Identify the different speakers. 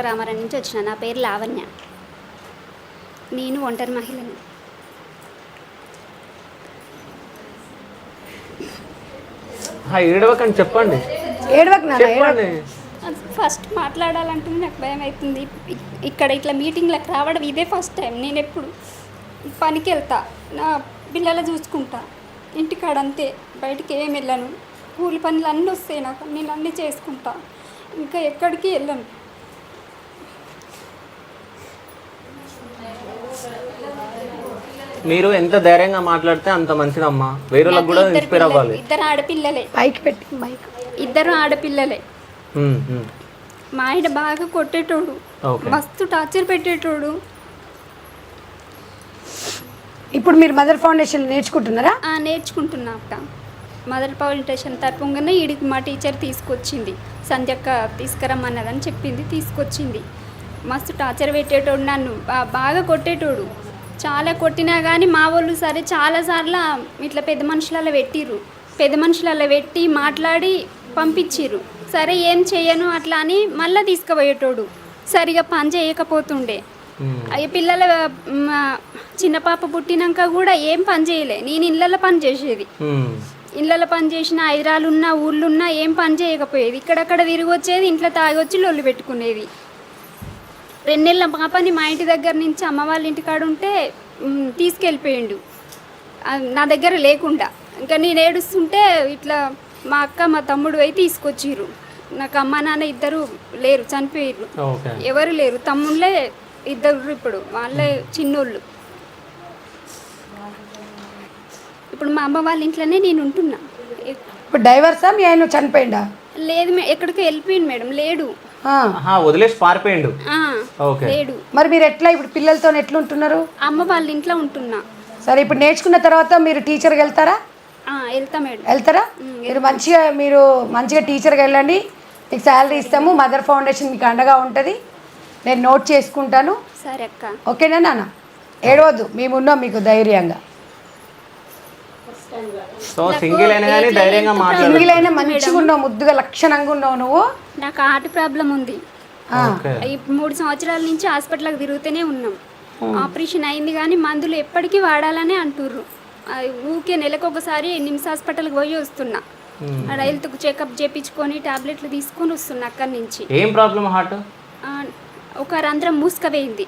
Speaker 1: రామారావు నుంచి వచ్చిన. నా పేరు లావణ్య. నేను ఒంటరి మహిళని.
Speaker 2: ఏడవకండి, చెప్పండి.
Speaker 3: ఏడవకు.
Speaker 1: ఫస్ట్ మాట్లాడాలంటే నాకు భయం అవుతుంది. ఇక్కడ ఇట్లా మీటింగ్లకు రావడం ఇదే ఫస్ట్ టైం. నేను ఎప్పుడు పనికి వెళ్తా, నా పిల్లలు చూసుకుంటా, ఇంటికాడ అంతే, బయటికి ఏం వెళ్ళను. కూలి పనులు అన్నీ వస్తాయి నాకు, నేను అన్నీ చేసుకుంటా, ఇంకా ఎక్కడికి వెళ్ళను.
Speaker 2: మీరు ఎంత ధైర్యంగా మాట్లాడితే అంత మంచిదమ్మా. వేరే కూడా ఇన్స్పైర్ అవ్వాలి.
Speaker 1: ఇద్దరు ఆడపిల్లలే,
Speaker 3: పైకి పెట్టి మైక్.
Speaker 1: ఇద్దరు ఆడపిల్లలే. మా ఆయన బాగా కొట్టేటోడు, మస్తు టార్చర్ పెట్టేటోడు.
Speaker 3: ఇప్పుడు మీరు మదర్ ఫౌండేషన్ నేర్చుకుంటున్నారా?
Speaker 1: నేర్చుకుంటున్నా అక్క. మదర్ ఫౌండేషన్ తరపుగానే ఈడికి మా టీచర్ తీసుకొచ్చింది, సంధ్యక్క తీసుకురమ్మన్నదని చెప్పింది, తీసుకొచ్చింది. మస్తు టార్చర్ పెట్టేటోడు, నన్ను బాగా కొట్టేటోడు. చాలా కొట్టినా కానీ మా వాళ్ళు సరే చాలాసార్లు ఇట్లా పెద్ద మనుషులలో పెట్టిర్రు, పెద్ద మనుషులలో పెట్టి మాట్లాడి పంపించిర్రు. సరే ఏం చేయను అట్లా అని మళ్ళీ తీసుకుపోయేటోడు. సరిగా పని చేయకపోతుండే. పిల్లల చిన్న పాప పుట్టినాక కూడా ఏం పని చేయలే. నేను ఇళ్ళల్లో పని చేసేది, ఇళ్ళల్లో పని చేసిన, హైదరాలున్నా ఊళ్ళున్నా ఏం పని చేయకపోయేది. ఇక్కడక్కడ తిరిగి వచ్చేది, ఇంట్లో తాగొచ్చి లొల్లు పెట్టుకునేది. 2 నెలల పాపని మా ఇంటి దగ్గర నుంచి అమ్మ వాళ్ళ ఇంటికాడ ఉంటే తీసుకెళ్ళిపోయిండు, నా దగ్గర లేకుండా. ఇంకా నేను ఏడుస్తుంటే ఇట్లా మా అక్క మా తమ్ముడు పోయి తీసుకొచ్చిర్రు. నాకు అమ్మ నాన్న ఇద్దరు లేరు, చనిపోయారు, ఎవరు లేరు. తమ్ముళ్ళే ఇద్దరు, ఇప్పుడు వాళ్ళే చిన్నోళ్ళు. ఇప్పుడు మా అమ్మ వాళ్ళ ఇంట్లోనే నేను ఉంటున్నా.
Speaker 3: ఇప్పుడు డైవర్సా? మీ ఆయన చనిపోయిందా?
Speaker 1: లేదు, ఎక్కడికి వెళ్ళిపోయింది మేడం, లేడు,
Speaker 2: వదిలేసి పారిపోయిండు.
Speaker 1: లేడు.
Speaker 3: మరి మీరు ఎట్లా ఇప్పుడు పిల్లలతో ఎట్లా ఉంటున్నారు?
Speaker 1: అమ్మ వాళ్ళ ఇంట్లో ఉంటున్నా.
Speaker 3: సరే, ఇప్పుడు నేర్చుకున్న తర్వాత మీరు టీచర్కి వెళ్తారా?
Speaker 1: వెళ్తా మేడం.
Speaker 3: వెళ్తారా? మీరు మంచిగా టీచర్కి వెళ్ళండి, మీకు శాలరీ ఇస్తాము. మదర్ ఫౌండేషన్ మీకు అండగా ఉంటుంది, నేను నోట్ చేసుకుంటాను.
Speaker 1: సరే అక్క.
Speaker 3: ఓకేనా నాన్న? ఏడవద్దు, మేమున్నాం మీకు ధైర్యంగా.
Speaker 2: సింగిల్
Speaker 3: అయినా మంచిగా ఉన్నావు, ముద్దుగా లక్షణంగా ఉన్నావు నువ్వు.
Speaker 1: నాకు హార్ట్ ప్రాబ్లం ఉంది. 3 సంవత్సరాల నుంచి హాస్పిటల్కి తిరుగుతూనే ఉన్నాం. ఆపరేషన్ అయింది కానీ మందులు ఎప్పటికీ వాడాలని అంటుర్రు. ఊకే నెలకు ఒకసారి నిమ్స్ హాస్పిటల్కి పోయి వస్తున్నా. అక్కడ హెల్త్ చెకప్ చేయించుకొని టాబ్లెట్లు తీసుకొని వస్తున్నా. అక్కడి నుంచి
Speaker 2: ఏం ప్రాబ్లం? హార్ట్
Speaker 1: ఒక రంధ్రం మూసుకపోయింది.